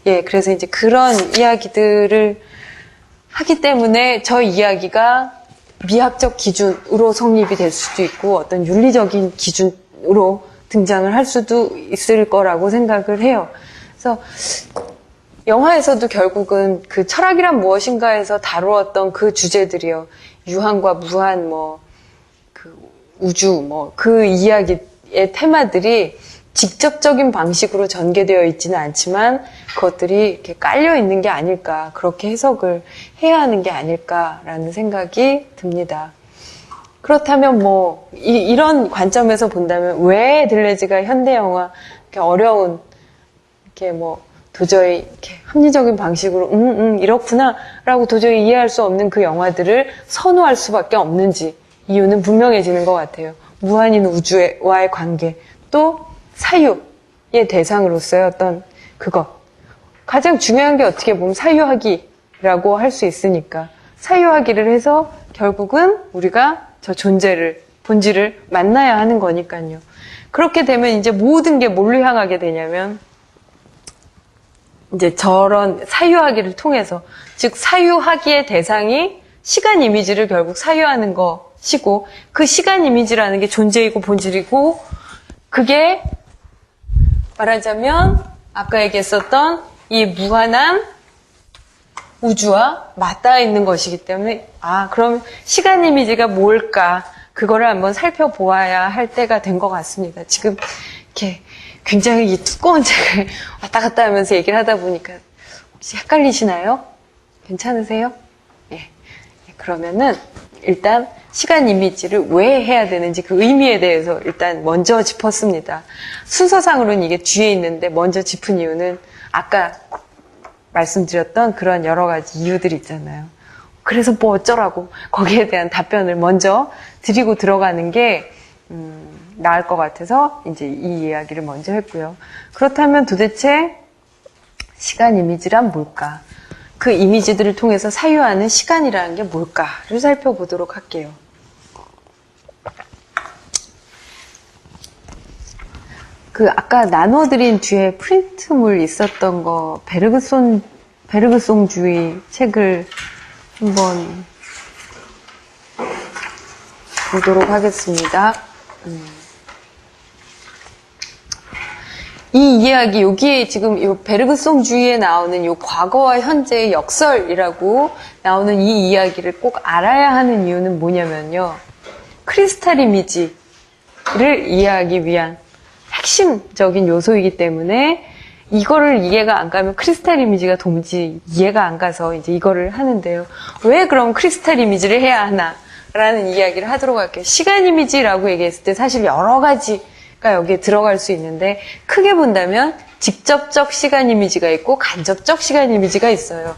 예, 그래서 이제 그런 이야기들을 하기 때문에 저 이야기가 미학적 기준으로 성립이 될 수도 있고 어떤 윤리적인 기준으로 등장을 할 수도 있을 거라고 생각을 해요. 그래서 영화에서도 결국은 그 철학이란 무엇인가에서 다루었던 그 주제들이요. 유한과 무한, 그 우주, 그 이야기의 테마들이 직접적인 방식으로 전개되어 있지는 않지만 그것들이 이렇게 깔려 있는 게 아닐까, 그렇게 해석을 해야 하는 게 아닐까라는 생각이 듭니다. 그렇다면 이런 관점에서 본다면 왜 들레즈가 현대 영화 이렇게 어려운, 이렇게 도저히 이렇게 합리적인 방식으로 이렇구나 라고 도저히 이해할 수 없는 그 영화들을 선호할 수밖에 없는지 이유는 분명해지는 것 같아요. 무한인 우주와의 관계, 또 사유의 대상으로서의 어떤 그것. 가장 중요한 게 어떻게 보면 사유하기라고 할 수 있으니까 사유하기를 해서 결국은 우리가 저 존재를, 본질을 만나야 하는 거니까요. 그렇게 되면 이제 모든 게 뭘로 향하게 되냐면 이제 저런 사유하기를 통해서, 즉 사유하기의 대상이 시간 이미지를 결국 사유하는 것이고, 그 시간 이미지라는 게 존재이고 본질이고, 그게 말하자면 아까 얘기했었던 이 무한한 우주와 맞닿아 있는 것이기 때문에 그럼 시간 이미지가 뭘까, 그거를 한번 살펴보아야 할 때가 된 것 같습니다. 지금 이렇게 굉장히 이 두꺼운 책을 왔다 갔다 하면서 얘기를 하다 보니까 혹시 헷갈리시나요? 괜찮으세요? 예. 그러면은 일단 시간 이미지를 왜 해야 되는지 그 의미에 대해서 일단 먼저 짚었습니다. 순서상으로는 이게 뒤에 있는데 먼저 짚은 이유는 아까 말씀드렸던 그런 여러 가지 이유들이 있잖아요. 그래서 어쩌라고 거기에 대한 답변을 먼저 드리고 들어가는 게 나을 것 같아서 이제 이 이야기를 먼저 했고요. 그렇다면 도대체 시간 이미지란 뭘까? 그 이미지들을 통해서 사유하는 시간이라는 게 뭘까를 살펴보도록 할게요. 그 아까 나눠드린 뒤에 프린트물 있었던 거, 베르그송주의 책을 한번 보도록 하겠습니다. 이 이야기, 여기에 지금 이 베르그송주의에 나오는 이 과거와 현재의 역설이라고 나오는 이 이야기를 꼭 알아야 하는 이유는 뭐냐면요. 크리스탈 이미지를 이해하기 위한 핵심적인 요소이기 때문에 이거를 이해가 안 가면 크리스탈 이미지가 도무지 이해가 안 가서 이제 이거를 하는데요. 왜 그럼 크리스탈 이미지를 해야 하나? 라는 이야기를 하도록 할게요. 시간 이미지라고 얘기했을 때 사실 여러 가지가 여기에 들어갈 수 있는데 크게 본다면 직접적 시간 이미지가 있고 간접적 시간 이미지가 있어요.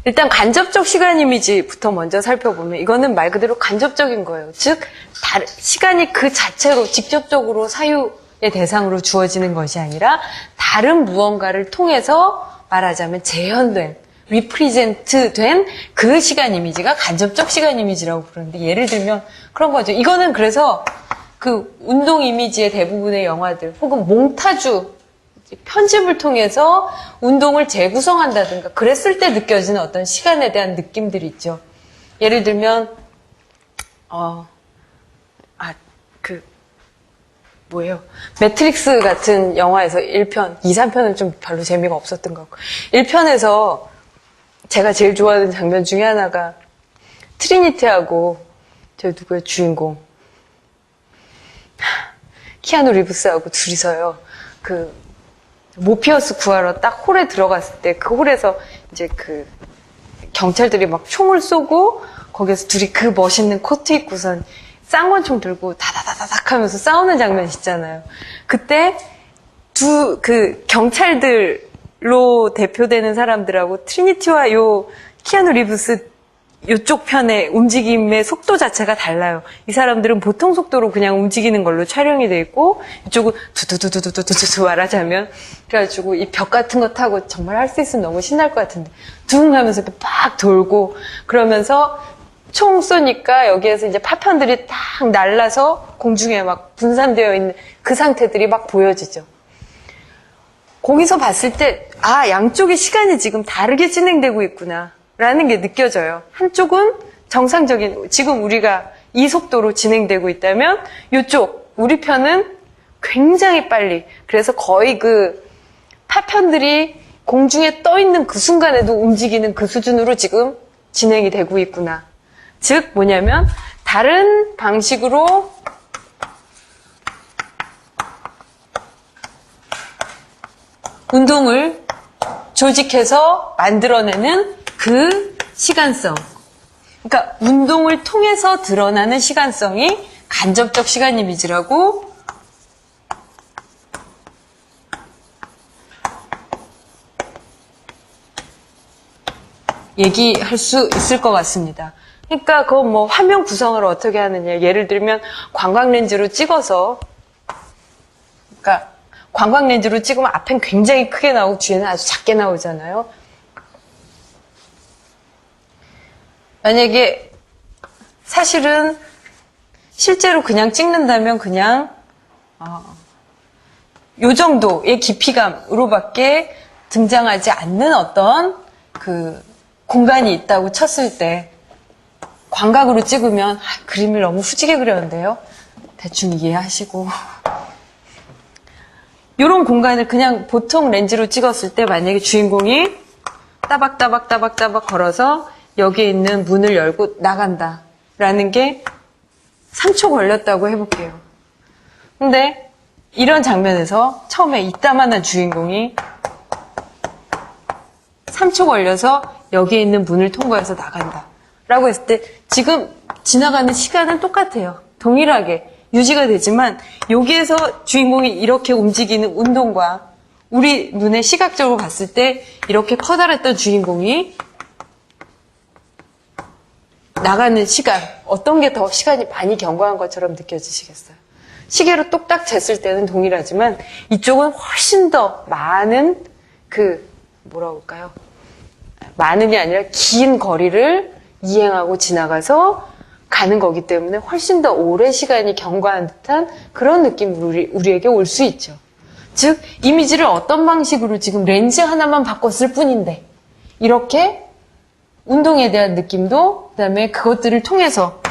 일단 간접적 시간 이미지부터 먼저 살펴보면 이거는 말 그대로 간접적인 거예요. 즉 시간이 그 자체로 직접적으로 사유의 대상으로 주어지는 것이 아니라 다른 무언가를 통해서 말하자면 재현된, 리프리젠트된 그 시간 이미지가 간접적 시간 이미지라고 부르는데, 예를 들면 그런 거죠. 이거는 그래서 그 운동 이미지의 대부분의 영화들 혹은 몽타주 편집을 통해서 운동을 재구성한다든가 그랬을 때 느껴지는 어떤 시간에 대한 느낌들이 있죠. 예를 들면 매트릭스 같은 영화에서 1편, 2, 3편은 좀 별로 재미가 없었던 것 같고 1편에서 제가 제일 좋아하는 장면 중에 하나가 트리니티하고 누구의 주인공 키아누 리브스하고 둘이서요. 모피어스 구하러 딱 홀에 들어갔을 때 그 홀에서 이제 그 경찰들이 막 총을 쏘고 거기서 둘이 그 멋있는 코트 입고선 쌍권총 들고 다다다다닥 하면서 싸우는 장면 있잖아요. 그때 그 경찰들로 대표되는 사람들하고 트리니티와 요 키아누 리브스 이쪽 편의 움직임의 속도 자체가 달라요. 이 사람들은 보통 속도로 그냥 움직이는 걸로 촬영이 돼 있고, 이쪽은 두두두두두두두 말하자면, 그래가지고 이 벽 같은 거 타고 정말 할 수 있으면 너무 신날 것 같은데, 둥 하면서 이렇게 막 돌고, 그러면서 총 쏘니까 여기에서 이제 파편들이 딱 날라서 공중에 막 분산되어 있는 그 상태들이 막 보여지죠. 거기서 봤을 때, 아, 양쪽의 시간이 지금 다르게 진행되고 있구나. 라는 게 느껴져요. 한쪽은 정상적인, 지금 우리가 이 속도로 진행되고 있다면, 이쪽, 우리 편은 굉장히 빨리. 그래서 거의 그 파편들이 공중에 떠 있는 그 순간에도 움직이는 그 수준으로 지금 진행이 되고 있구나. 즉, 뭐냐면, 다른 방식으로 운동을 조직해서 만들어내는 그 시간성. 그러니까 운동을 통해서 드러나는 시간성이 간접적 시간 이미지라고 얘기할 수 있을 것 같습니다. 그러니까 그건 뭐 화면 구성을 어떻게 하느냐. 예를 들면 관광렌즈로 찍어서, 그러니까 관광렌즈로 찍으면 앞엔 굉장히 크게 나오고 뒤에는 아주 작게 나오잖아요. 만약에 사실은 실제로 그냥 찍는다면 그냥 요 정도의 깊이감으로밖에 등장하지 않는 어떤 그 공간이 있다고 쳤을 때 광각으로 찍으면 그림을 너무 후지게 그렸는데요. 대충 이해하시고 이런 공간을 그냥 보통 렌즈로 찍었을 때 만약에 주인공이 따박따박 걸어서 여기에 있는 문을 열고 나간다 라는 게 3초 걸렸다고 해볼게요. 근데 이런 장면에서 처음에 이따만한 주인공이 3초 걸려서 여기에 있는 문을 통과해서 나간다 라고 했을 때 지금 지나가는 시간은 똑같아요. 동일하게 유지가 되지만 여기에서 주인공이 이렇게 움직이는 운동과 우리 눈에 시각적으로 봤을 때 이렇게 커다랬던 주인공이 나가는 시간, 어떤 게 더 시간이 많이 경과한 것처럼 느껴지시겠어요? 시계로 똑딱 쟀을 때는 동일하지만 이쪽은 훨씬 더 많은 뭐라고 할까요? 많은이 아니라 긴 거리를 이행하고 지나가서 가는 거기 때문에 훨씬 더 오랜 시간이 경과한 듯한 그런 느낌이 우리에게 올 수 있죠. 즉, 이미지를 어떤 방식으로 지금 렌즈 하나만 바꿨을 뿐인데 이렇게 운동에 대한 느낌도 그다음에 그것들을 통해서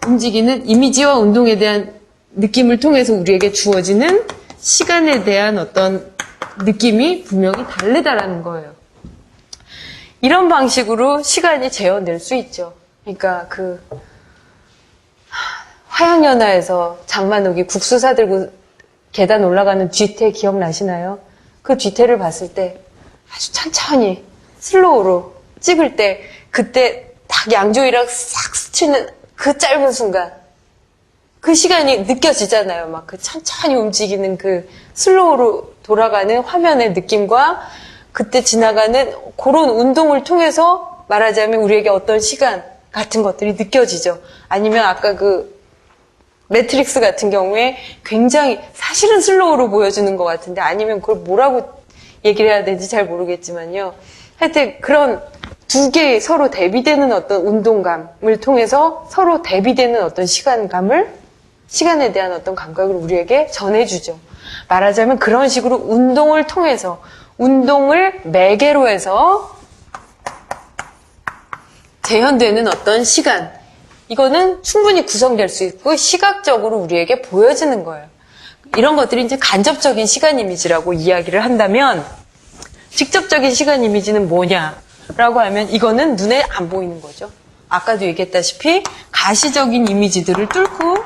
움직이는 이미지와 운동에 대한 느낌을 통해서 우리에게 주어지는 시간에 대한 어떤 느낌이 분명히 다르다라는 거예요. 이런 방식으로 시간이 재현될 수 있죠. 그러니까 화양연화에서 장만옥이 국수 사들고 계단 올라가는 뒤태 기억나시나요? 그 뒤태를 봤을 때 아주 천천히 슬로우로 찍을 때 그때 딱 양조위랑 싹 스치는 그 짧은 순간 그 시간이 느껴지잖아요. 막 그 천천히 움직이는 그 슬로우로 돌아가는 화면의 느낌과 그때 지나가는 그런 운동을 통해서 말하자면 우리에게 어떤 시간 같은 것들이 느껴지죠. 아니면 아까 매트릭스 같은 경우에 굉장히 사실은 슬로우로 보여주는 것 같은데 아니면 그걸 뭐라고 얘기를 해야 되는지 잘 모르겠지만요. 하여튼 그런 두 개의 서로 대비되는 어떤 운동감을 통해서 서로 대비되는 어떤 시간에 대한 어떤 감각을 우리에게 전해주죠. 말하자면 그런 식으로 운동을 통해서 운동을 매개로 해서 재현되는 어떤 시간, 이거는 충분히 구성될 수 있고 시각적으로 우리에게 보여지는 거예요. 이런 것들이 이제 간접적인 시간 이미지라고 이야기를 한다면 직접적인 시간 이미지는 뭐냐라고 하면 이거는 눈에 안 보이는 거죠. 아까도 얘기했다시피 가시적인 이미지들을 뚫고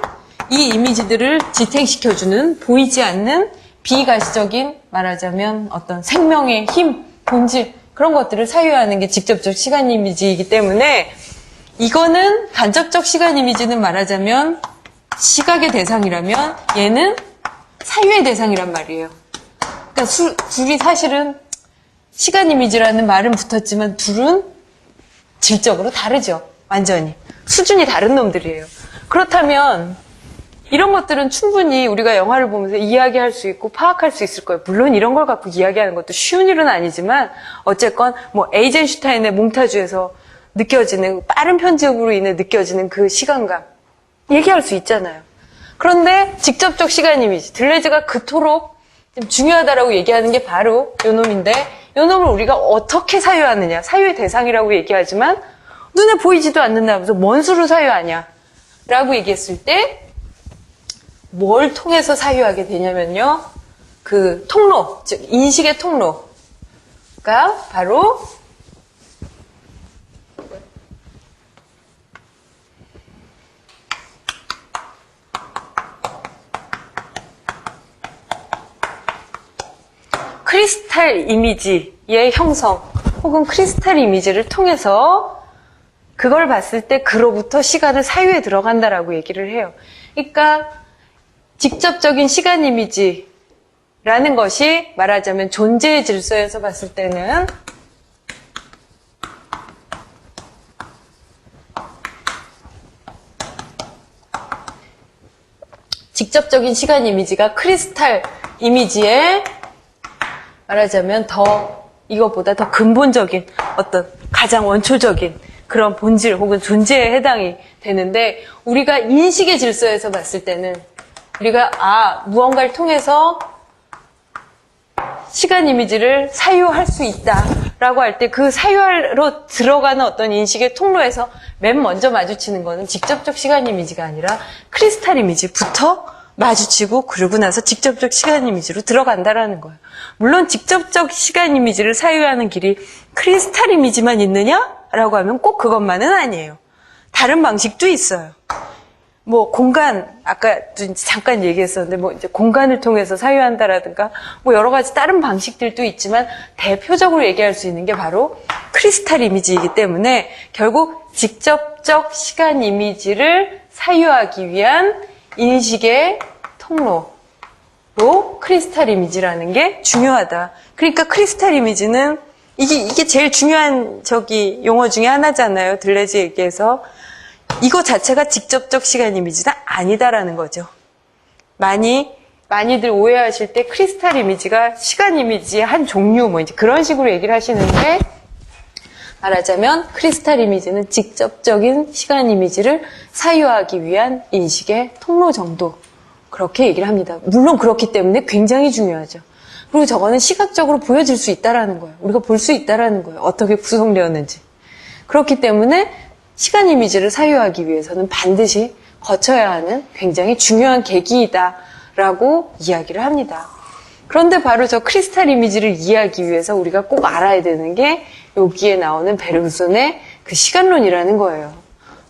이 이미지들을 지탱시켜주는 보이지 않는 비가시적인 말하자면 어떤 생명의 힘, 본질 그런 것들을 사유하는 게 직접적 시간 이미지이기 때문에 이거는 간접적 시간 이미지는 말하자면 시각의 대상이라면 얘는 사유의 대상이란 말이에요. 그러니까 둘이 사실은 시간 이미지라는 말은 붙었지만 둘은 질적으로 다르죠. 완전히. 수준이 다른 놈들이에요. 그렇다면 이런 것들은 충분히 우리가 영화를 보면서 이야기할 수 있고 파악할 수 있을 거예요. 물론 이런 걸 갖고 이야기하는 것도 쉬운 일은 아니지만 어쨌건 뭐 에이젠슈타인의 몽타주에서 느껴지는 빠른 편집으로 인해 느껴지는 그 시간감 얘기할 수 있잖아요. 그런데 직접적 시간 이미지, 들레즈가 그토록 좀 중요하다라고 얘기하는 게 바로 요 놈인데 요 놈을 우리가 어떻게 사유하느냐, 사유의 대상이라고 얘기하지만 눈에 보이지도 않는다면서 뭔 수로 사유하냐 라고 얘기했을 때 뭘 통해서 사유하게 되냐면요, 그 통로, 즉 인식의 통로가 바로 크리스탈 이미지의 형성 혹은 크리스탈 이미지를 통해서 그걸 봤을 때 그로부터 시간을 사유에 들어간다라고 얘기를 해요. 그러니까 직접적인 시간 이미지라는 것이 말하자면 존재의 질서에서 봤을 때는 직접적인 시간 이미지가 크리스탈 이미지에 말하자면 더 이것보다 더 근본적인 어떤 가장 원초적인 그런 본질 혹은 존재에 해당이 되는데 우리가 인식의 질서에서 봤을 때는 우리가 무언가를 통해서 시간 이미지를 사유할 수 있다라고 할 때 그 사유로 들어가는 어떤 인식의 통로에서 맨 먼저 마주치는 거는 직접적 시간 이미지가 아니라 크리스탈 이미지부터 마주치고 그러고 나서 직접적 시간 이미지로 들어간다라는 거예요. 물론 직접적 시간 이미지를 사유하는 길이 크리스탈 이미지만 있느냐라고 하면 꼭 그것만은 아니에요. 다른 방식도 있어요. 뭐 공간, 아까 잠깐 얘기했었는데 뭐 이제 공간을 통해서 사유한다라든가 뭐 여러 가지 다른 방식들도 있지만 대표적으로 얘기할 수 있는 게 바로 크리스탈 이미지이기 때문에 결국 직접적 시간 이미지를 사유하기 위한 인식의 통로로 크리스탈 이미지라는 게 중요하다. 그러니까 크리스탈 이미지는 이게 제일 중요한 용어 중에 하나잖아요. 들레즈 얘기해서. 이거 자체가 직접적 시간 이미지는 아니다라는 거죠. 많이들 오해하실 때 크리스탈 이미지가 시간 이미지의 한 종류 뭐 이제 그런 식으로 얘기를 하시는데 말하자면 크리스탈 이미지는 직접적인 시간 이미지를 사유하기 위한 인식의 통로 정도 그렇게 얘기를 합니다. 물론 그렇기 때문에 굉장히 중요하죠. 그리고 저거는 시각적으로 보여질 수 있다라는 거예요. 우리가 볼 수 있다라는 거예요. 어떻게 구성되었는지. 그렇기 때문에 시간 이미지를 사유하기 위해서는 반드시 거쳐야 하는 굉장히 중요한 계기이다라고 이야기를 합니다. 그런데 바로 저 크리스탈 이미지를 이해하기 위해서 우리가 꼭 알아야 되는 게 여기에 나오는 베르그손의 그 시간론이라는 거예요.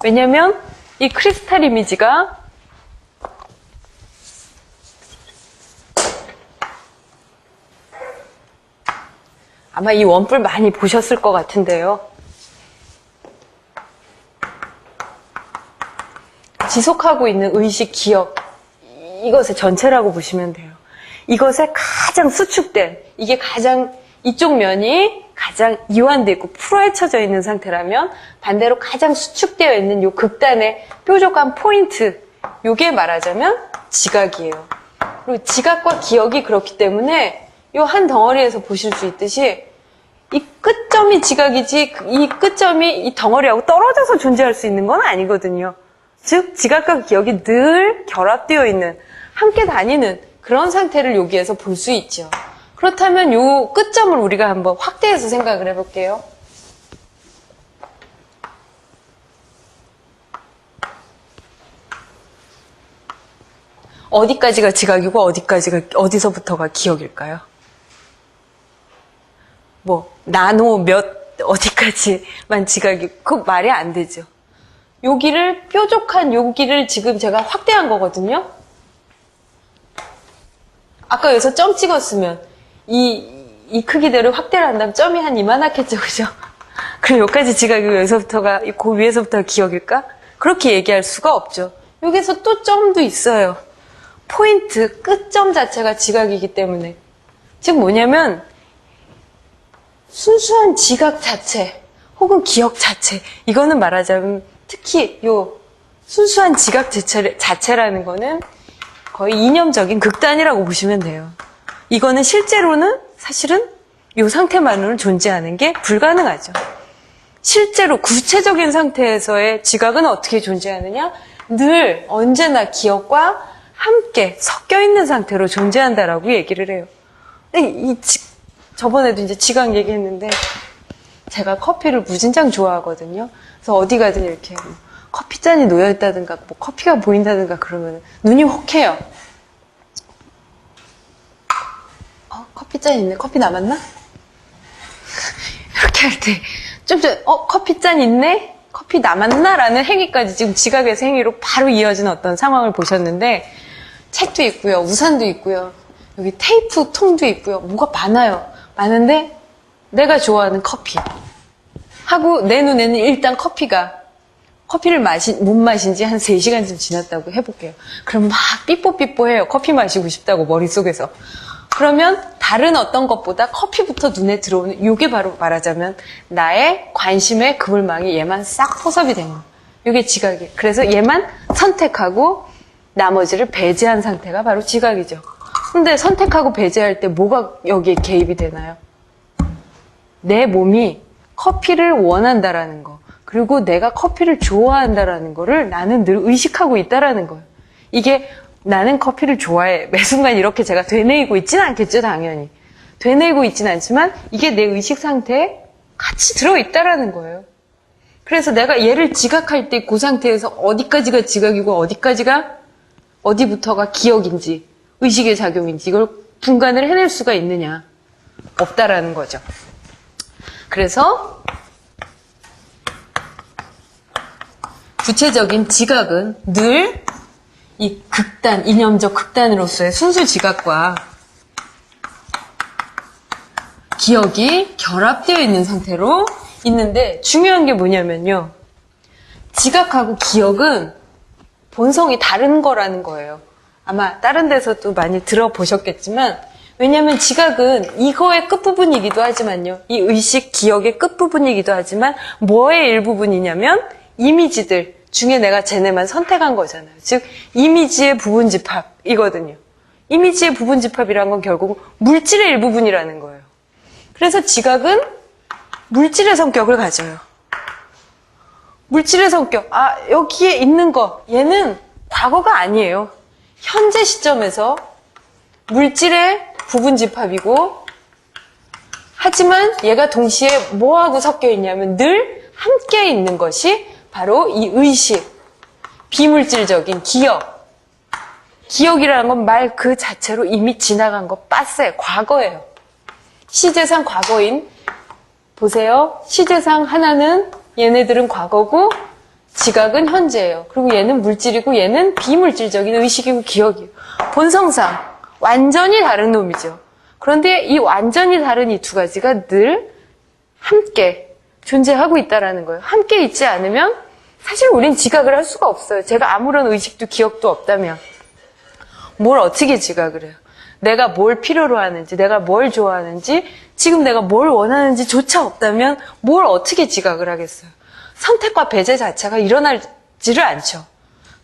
왜냐하면 이 크리스탈 이미지가 아마 이 원뿔 많이 보셨을 것 같은데요. 지속하고 있는 의식, 기억, 이것의 전체라고 보시면 돼요. 이것에 가장 수축된, 이게 가장, 이쪽 면이 가장 이완되어 있고 풀어헤쳐져 있는 상태라면 반대로 가장 수축되어 있는 요 극단의 뾰족한 포인트, 요게 말하자면 지각이에요. 그리고 지각과 기억이 그렇기 때문에 요 한 덩어리에서 보실 수 있듯이 이 끝점이 지각이지 이 끝점이 이 덩어리하고 떨어져서 존재할 수 있는 건 아니거든요. 즉 지각과 기억이 늘 결합되어 있는 함께 다니는 그런 상태를 여기에서 볼 수 있죠. 그렇다면 요 끝점을 우리가 한번 확대해서 생각을 해볼게요. 어디까지가 지각이고 어디서부터가 기억일까요? 뭐 나노 몇 어디까지만 지각이 그 말이 안 되죠. 여기를 뾰족한 여기를 지금 제가 확대한 거거든요. 아까 여기서 점 찍었으면 이 크기대로 확대를 한다면 점이 한 이만하겠죠, 그죠? 그럼 여기까지 지각이 여기서부터가 그 위에서부터가 기억일까? 그렇게 얘기할 수가 없죠. 여기서 또 점도 있어요. 포인트 끝점 자체가 지각이기 때문에 즉 뭐냐면 순수한 지각 자체 혹은 기억 자체 이거는 말하자면 특히 요 순수한 지각 자체라는 거는 거의 이념적인 극단이라고 보시면 돼요. 이거는 실제로는 사실은 요 상태만으로는 존재하는 게 불가능하죠. 실제로 구체적인 상태에서의 지각은 어떻게 존재하느냐? 늘 언제나 기억과 함께 섞여 있는 상태로 존재한다라고 얘기를 해요. 저번에도 이제 지각 얘기했는데 제가 커피를 무진장 좋아하거든요. 그래서 어디 가든 이렇게 커피잔이 놓여있다든가 뭐 커피가 보인다든가 그러면 눈이 혹해요. 커피잔 있네. 커피 남았나? 이렇게 할 때 좀 전 커피잔 있네? 커피 남았나? 라는 행위까지 지금 지각에서 행위로 바로 이어지는 어떤 상황을 보셨는데 책도 있고요. 우산도 있고요. 여기 테이프 통도 있고요. 뭐가 많아요. 많은데 내가 좋아하는 커피 하고 내 눈에는 일단 커피를 못 마신 지 한 3시간쯤 지났다고 해볼게요. 그럼 막 삐뽀삐뽀해요. 커피 마시고 싶다고 머릿속에서. 그러면 다른 어떤 것보다 커피부터 눈에 들어오는 요게 바로 말하자면 나의 관심의 그물망이 얘만 싹 포섭이 된 거예요. 요게 지각이에요. 그래서 얘만 선택하고 나머지를 배제한 상태가 바로 지각이죠. 근데 선택하고 배제할 때 뭐가 여기에 개입이 되나요? 내 몸이 커피를 원한다라는 거, 그리고 내가 커피를 좋아한다라는 거를 나는 늘 의식하고 있다라는 거예요. 이게 나는 커피를 좋아해. 매 순간 이렇게 제가 되뇌이고 있지는 않겠죠, 당연히. 되뇌이고 있지는 않지만 이게 내 의식 상태에 같이 들어있다라는 거예요. 그래서 내가 얘를 지각할 때 그 상태에서 어디까지가 지각이고 어디부터가 기억인지 의식의 작용인지 이걸 분간을 해낼 수가 있느냐? 없다라는 거죠. 그래서 구체적인 지각은 늘 이 극단, 이념적 극단으로서의 순수 지각과 기억이 결합되어 있는 상태로 있는데 중요한 게 뭐냐면요. 지각하고 기억은 본성이 다른 거라는 거예요. 아마 다른 데서도 많이 들어보셨겠지만 왜냐하면 지각은 이거의 끝부분이기도 하지만요. 이 의식, 기억의 끝부분이기도 하지만 뭐의 일부분이냐면 이미지들 중에 내가 쟤네만 선택한 거잖아요. 즉 이미지의 부분집합이거든요. 이미지의 부분집합이란 건 결국 물질의 일부분이라는 거예요. 그래서 지각은 물질의 성격을 가져요. 물질의 성격. 여기에 있는 거 얘는 과거가 아니에요. 현재 시점에서 물질의 부분집합이고 하지만 얘가 동시에 뭐하고 섞여 있냐면 늘 함께 있는 것이 바로 이 의식, 비물질적인 기억. 기억이라는 건 말 그 자체로 이미 지나간 거 빠세, 과거예요. 시제상 과거인, 보세요. 시제상 하나는 얘네들은 과거고 지각은 현재예요. 그리고 얘는 물질이고 얘는 비물질적인 의식이고 기억이에요. 본성상 완전히 다른 놈이죠. 그런데 이 완전히 다른 이 두 가지가 늘 함께 존재하고 있다는 거예요. 함께 있지 않으면 사실 우린 지각을 할 수가 없어요. 제가 아무런 의식도 기억도 없다면 뭘 어떻게 지각을 해요? 내가 뭘 필요로 하는지, 내가 뭘 좋아하는지, 지금 내가 뭘 원하는지조차 없다면 뭘 어떻게 지각을 하겠어요? 선택과 배제 자체가 일어나지를 않죠.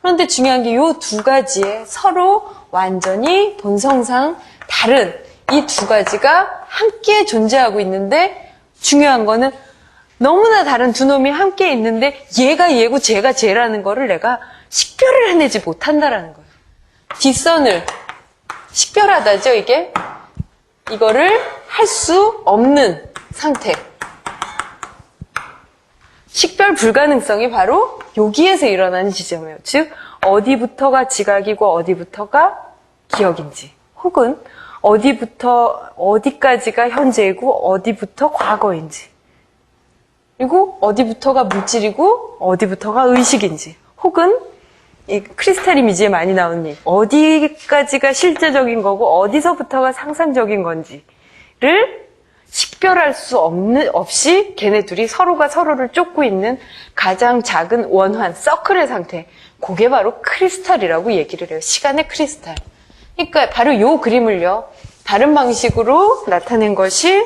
그런데 중요한 게 이 두 가지에 서로 완전히 본성상 다른 이 두 가지가 함께 존재하고 있는데 중요한 거는 너무나 다른 두 놈이 함께 있는데 얘가 얘고 쟤가 쟤라는 거를 내가 식별을 해내지 못한다라는 거예요. 뒷선을 식별하다죠, 이게? 이거를 할 수 없는 상태. 식별 불가능성이 바로 여기에서 일어나는 지점이에요. 즉, 어디부터가 지각이고 어디부터가 기억인지, 혹은 어디부터, 어디까지가 현재이고 어디부터 과거인지, 그리고 어디부터가 물질이고 어디부터가 의식인지, 혹은 이 크리스탈 이미지에 많이 나오는 얘기, 어디까지가 실제적인 거고 어디서부터가 상상적인 건지를 식별할 수 없이 걔네 둘이 서로가 서로를 쫓고 있는 가장 작은 원환, 서클의 상태, 그게 바로 크리스탈이라고 얘기를 해요. 시간의 크리스탈. 그러니까 바로 이 그림을요, 다른 방식으로 나타낸 것이